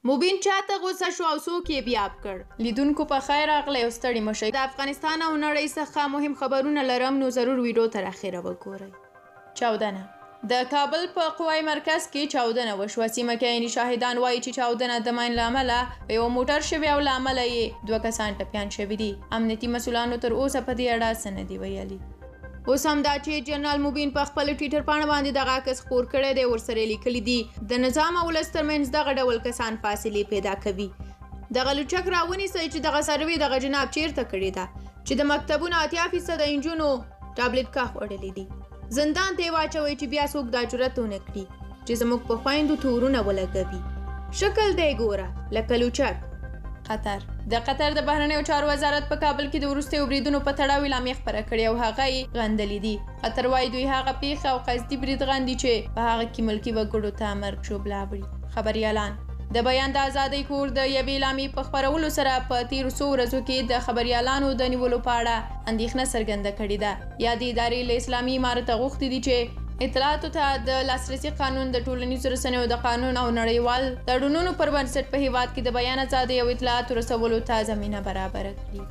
مبین چاته غوسه شو او څوک یې بیاب کړ. لیدونکو په خیر راغلی او ستړي مشئ. د افغانستان او نړۍ څخه مهم خبرونه لرم نو ضرور ویډیو تر اخره وګورئ. چاودنه د کابل په قوای مرکز کې چاودنه وشوه. سیمه کې عیني شاهدان وایي چې چاودنه د ماین له امله په یو موټر شوې او له امله یې 2 کسان ټپیان شوي دي. امنیتي مسؤلانو تر اوسه په دې اړه څه نه دي ویلي. اوس هم دا چې جنرال مبین په خپل ټویټر پاڼه باندې دغه عکس خپور کړی دی. ورسره لیکلي دي د نظام او ولس ترمنځ دغه ډول کسان فاصلې پیدا کوي. دغه لوچک راونیسئ چې دغه سروې دغه جناب چیرته کړې ده چې د مکتبونو 80% نجونو ټابلیټ کاف وړلی دي. زندان ته یې واچوئ چې بیا څوک دا جرأت ونه کړي چې زموږ په خویندو تورونه ولګوي. شکل دی ګوره لکه لوچک. قطر د قطر د بهرنیو چارو وزارت په کابل کې د وروستیو بریدونو په تړاو اعلامیه خپره کړې او هغه یې غندلې دي. قطر وایي دوی هغه پیښه او قصدي برید غندي چې په هغه کې ملکي وګړو ته مرګ ژوبلا وړي. خبریالان د بیان د ازادۍ کور د یوې اعلامیې په خپرولو سره په تیرو څو ورځو کې د خبریالانو د نیولو په اړه اندېښنه څرګنده کړې ده. یادې ادارې له اسلامي امارت غوښتي دي چې اطلاعاتو ته د لاسرسي قانون د ټولنیزو رسنیو د قانون او نړیوال تړونونو پر بنسټ په هیواد کې د بیان ازادۍ او اطلاعاتو رسولو ته زمینه برابره کړي.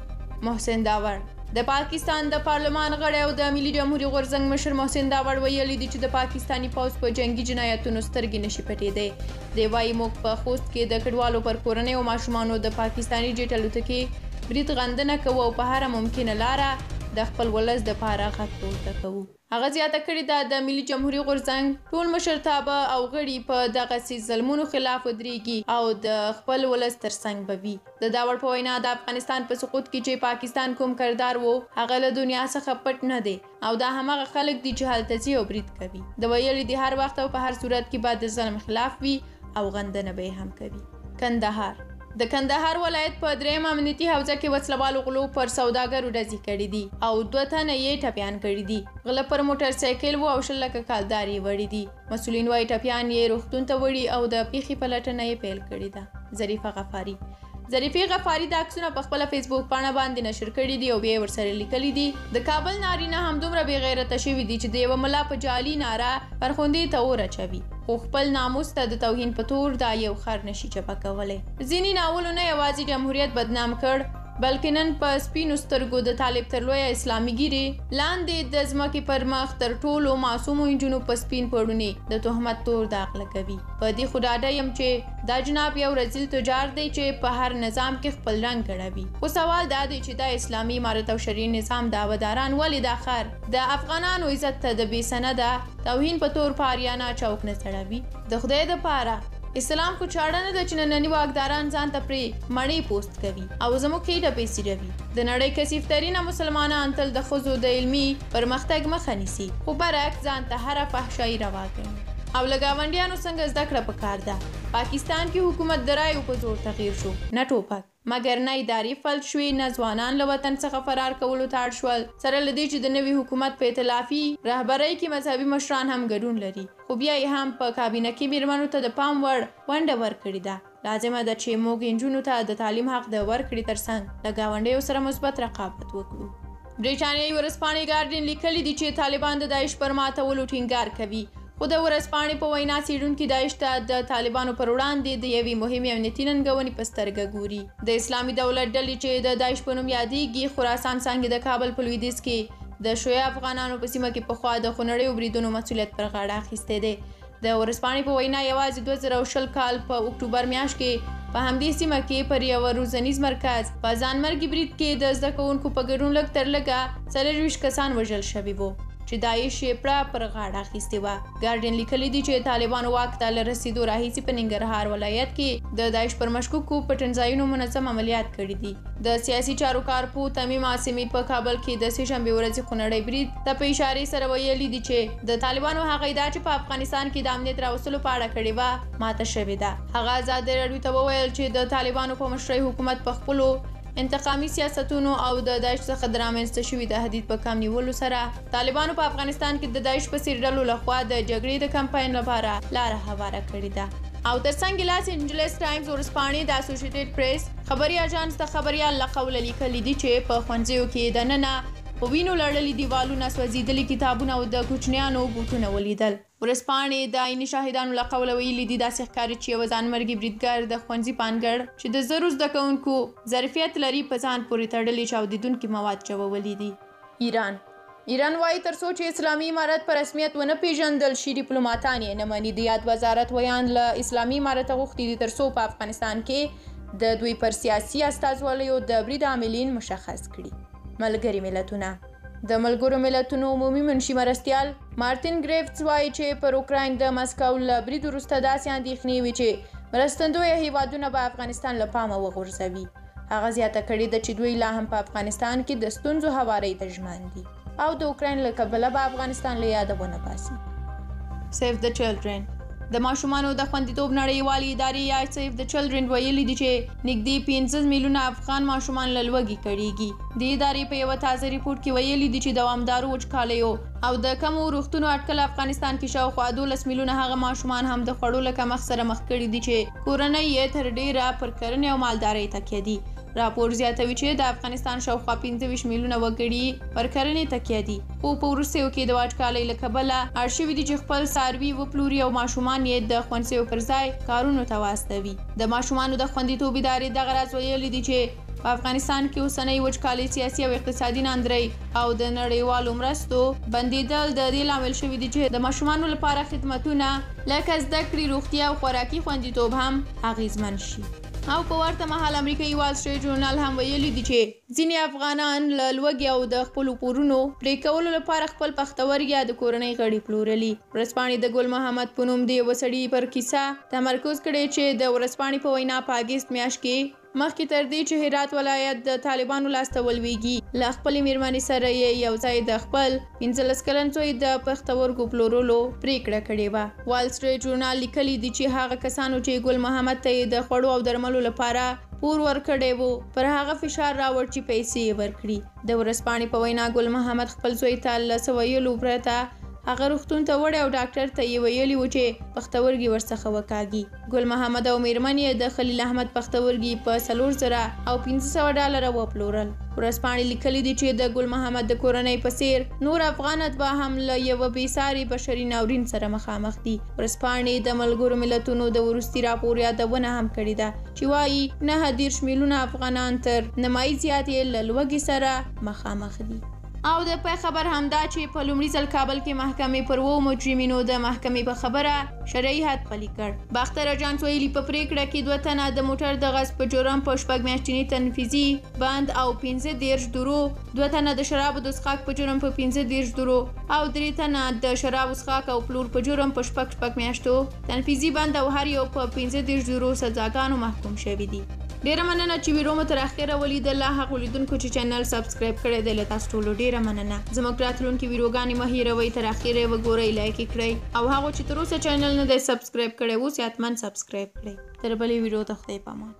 محسن داور د پاکستان د پارلمان غړی او د ملي جمهوریت غورځنګ مشر محسن داور ویلي دي چې د پاکستاني پوځ په جنگي جنایتونو سترګې نشي پټېدی. دی وایي موږ په خوست کې د کډوالو پر کورنۍ او ماشومانو د پاکستاني جیټ الوتکې برید غندنه کوو او په هره ممکنه لاره د خپل ولس د پاره غږ پورته کوو. هغه زیاته کړې ده د ملي جمهوریت غورځنګ ټول مشرتابه او غړي په دغسې ظلمونو خلاف ودرېږي او د خپل ولس ترڅنګ به وي. د داور په وینا د افغانستان په سقوط کې چې پاکستان کوم کردار و هغه له دنیا څخه پټ نه دی او دا هماغه خلک دي چې هلته ځي او برید کوي. د ویلي دي هر وخت او په هر صورت کې باید د ظلم خلاف وي او غندنه به هم کوي. کندهار د کندهار ولایت په 3 امنیتي حوزه کې وسلوالو غلو پر سوداګرو ډزې کړې دي او 2 تنه یې ټپیان کړي دي. غله پر موټر سایکل وو او 100 لکه کالدار یې وړي دي. مسؤلین وايي ټپیان یې روغتون ته وړي او د پیښې پلټنه یې پیل کړې ده. ظریفه غفاري د عکسونه په خپله فیسبوک پاڼه باندې نشر کړي دي او بیا یې ورسره لیکلي دي د کابل نارینه همدومره بې غیرته شوي دي چې د یوه ملا په جعلي ناره فرخوندې ته اور اچوي خو خپل ناموس ته د توهین په تور دا یو خر نشي چپه کولی. ځینې ناولونه یوازې جمهوریت بدنام کړ بلکې نن په سپینو سترګو د طالب تر لویه اسلامي ګیرې لاندې د ځمکې پر مخ تر ټولو معصومو نجونو په سپین پوړوني د تهمت تور داغ لګوي. په دې خو ډاډه یم چې دا جناب یو رذیل تجار دی چې په هر نظام کې خپل رنګ ګډوي. خو سوال دا دی چې دا اسلامي امارت او شرعي نظام دعواداران ولې دا خر د افغانانو عزت ته د بې سنده توهین په تور په اریانا چوک نه سړوي؟ د خدای دپاره اسلام خو چاړه نه ده چې ننني واکداران ځان ته پرې مړۍ پوسټ کوي او زموږ خېټه پیسیروي. د نړۍ کثیفترینه مسلمانان تل د ښځو د علمي پرمختګ مخه نیسي خو برعکس ځان ته هره فحشایي روا کوي. او له ګاونډیانو څنګه زده کړه پکار ده. پاکستان کې حکومت د رایو په زور تغییر شو نه ټوپک مګر نه ادارې فلج شوې نه ځوانان له وطن څخه فرار کولو ته اړ شول. سره له دې چې د نوي حکومت په ائتلافي رهبرۍ کې مذهبي مشران هم ګډون لري خو بیا یې هم په کابینه کې میرمنو ته د پام وړ ونډه ورکړې ده. لازمه ده چې موږ نجونو ته د تعلیم حق د ورکړې ترڅنګ له ګاونډیو سره مثبت رقابت وکړو. برېټانیایي ورځپاڼې ګارډین لیکلي دي چې طالبان د داعش پر ماتولو ټینګار کوي خو د ورځپاڼې په وینا څېړونکي داعش ته د طالبانو پر وړاندې د یوې مهمې امنیتي ننګونې په سترګه ګوري. د اسلامي دولت ډلې چې د داعش په نوم یادېږي خراسان څانګې د کابل په لویدیځ کې د شیعه افغانانو په سیمه کې پخوا د خونړیو بریدونو مسؤلیت پر غاړه اخیستی دی. د ورځپاڼې په وینا یوازې 2020 کال په اکتوبر میاشت کې په همدې سیمه کې پر یوه روزنیز مرکز په ځانمرګي برید کې د زده کوونکو په ګډون لږ تر لږه 24 کسان وژل شوي وو چې داعش یې پړه پر غاړه اخیستې وه. ګارډین لیکلي دي چې طالبانو واک ته له رسېدو راهیسې په ننګرهار ولایت کې د داعش پر مشکوکو پټنځایونو منظم عملیات کړي دي. د سیاسي چارو کارپو تمیم عاصمي په کابل کې د سهشنبې ورځې خونړی برید ته په اشارې سره ویلي دي چې د طالبانو هغه ادعا چې په افغانستان کې د امنیت راوستلو په اړه کړې وه ماته شوې ده. هغه ازادي راډیو ته وویل چې د طالبانو په مشرۍ حکومت په خپلو انتقامي سیاستونو او د داعش څخه د رامنځته شوي تهدید په کم نیولو سره طالبانو په افغانستان کې د داعش په څېر ډلو لخوا د جګړې د کمپاین لپاره لاره هواره کړې ده. او ترڅنګ لاس انجلس ټایمز ورځپاڼې د اسوسییټډ پریس خبري اژانس د خبریال له قوله لیکلي دي چې په ښوونځیو کې دننه په وینو لړلي دیوالونه، سوځېدلي کتابونه او د کوچنیانو بوټونه ولیدل. ورځپاڼې د عیني شاهدانو له قوله ویلي دي داسې ښکاري چې یوه ځانمرګي بریدګر د ښوونځي پانګړ چې د زرو زده کوونکو ظرفیت لري په ځان پورې تړلي چاودېدونکي مواد چوولي دي. ایران وایي تر څو چې اسلامي امارت په رسمیت ونه پیژندل شي ډیپلوماتان یې نه مني. د یاد وزارت ویان له اسلامي امارت غوښتي دي تر څو په افغانستان کې د دوی پر سیاسي استازوالیو د برید عاملین مشخص کړي. ملګري ملتونه د ملګرو ملتونو عمومي منشي مرستیال مارتین ګریفټس وایي چې پر اوکراین د مسکو له برید وروسته داسې اندېښنې وي چې مرستندویه هیوادونه به افغانستان له پامه وغورځوي. هغه زیاته کړې ده چې دوی لا هم په افغانستان کې د ستونزو هوارۍ ته ژمن دي او د اوکراین له کبله به افغانستان له یاده ونه باسي. سیف د چلډرن د ماشومانو د خوندیتوب نړیوالې ادارې یا سیف د چلډرن ویلي دي چې نږدې 15 میلیونه افغان ماشومان له لوږې کړېږي. د ادارې په یوه تازه ریپورټ کې ویلي دي چې دوامدارو وچکالیو او د کمو روغتونو اټکل افغانستان کې شاوخوا 12 میلیونه هغه ماشومان هم د خوړو له کمښت سره مخ کړي دي چې کورنۍ یې تر ډیره پر کرنې او مالدارۍ تکیه دي. راپور زیاتوي چې د افغانستان شاوخوا 15 میلیونه وګړي پر کرنې تکیه دي، خو په وروستیو کې د وچکالۍ له کبله اړ شوي دي چې خپل څاروي وپلوري او ماشومان یې د ښوونځیو پر ځای کارونو ته واستوي. د ماشومانو د خوندیتوب ادارې دغه راز ویلي دي چې په افغانستان کې اوسنۍ وچکالۍ سیاسي او اقتصادي ناندرۍ او د نړیوالو مرستو بندیدل د دې لامل شوي دي چې د ماشومانو لپاره خدمتونه لکه زده کړې، روغتیا او خوراکي خوندیتوب هم اغیزمن شي. او په ورته مهال امریکایي وال سټریټ ژورنال هم ویلي دي چې ځینې افغانان له لوږې او د خپلو پورونو پرې کولو لپاره خپل پښتورګي یا د کورنۍ غړي پلورلي. ورځپاڼې د ګل محمد په نوم د یوه سړي پر کیسه تمرکز کړی چې د ورځپاڼې په وینا په اګست میاشت کې مخکې تر دې چې هرات ولایت د طالبانو لاسته ولویږي له خپلې میرمنې سره یې یو ځای د خپل 15 کلن زوی د پښتورګو پلورلو پریکړه کړې وه. وال سټریټ ژورنال لیکلي دي چې هغه کسانو چې ګل محمد ته یې د خوړو او درملو لپاره پور ورکړی و پر هغه فشار راوړ چې پیسې یې ورکړي. د ورځپاڼې په وینا ګل محمد خپل زوی ته له څه ویلو پرته هغه روغتون ته وړی او ډاکټر ته یې ویلي و چې پښتورګي ورڅخه وکاږي. ګل محمد او میرمن یې د خلیل احمد پښتورګي په 4,000 او $500 وپلورل. ورځپاڼې لیکلي دي چې د ګل محمد د کورنۍ په څیر نور افغان اتباع هم له یوه بېساري بشري ناورین سره مخامخ دي. ورځپاڼې د ملګرو ملتونو د وروستي راپور یادونه هم کړې ده چې وایي 29 میلیونه افغانان تر نیمایي زیات یې له لوږې سره مخامخ دي. او د پای خبر همدا چې په لومړي ځل کابل کې محکمې پر 2 مجرمینو د محکمې په خبره شرعي حد پلی کړ. باختر اجانس ویلي په پریکړه کې 2 تنه د موټر د غصب په جرم په 6 میاشتني تنفیذي بند او 15 درو، 2 تنه د شرابو د څښاک په جرم په 15 درو او 3 تنه د شرابو څښاک او پلور په جرم په 6 میاشتو تنفیذي بند او هر یو په 15 درو سزاګانو محکوم شوي دي. ډیره مننه چې ویډیو مو تر اخره ولیدله. هغو لیدونکو چې چینل سبسکرایب کړی دی له تاسو ټولو ډیره مننه. زموږ راتلونکي ویډیوګانې مه هیروئ، تر اخره یې وګورئ، لایک یې کړئ او هغو چې تر اوسه چینل نه دی سبسکرایب کړی اوس یې حتما سبسکرایب کړئ. تر بلې ویډیو ته خدای پامان.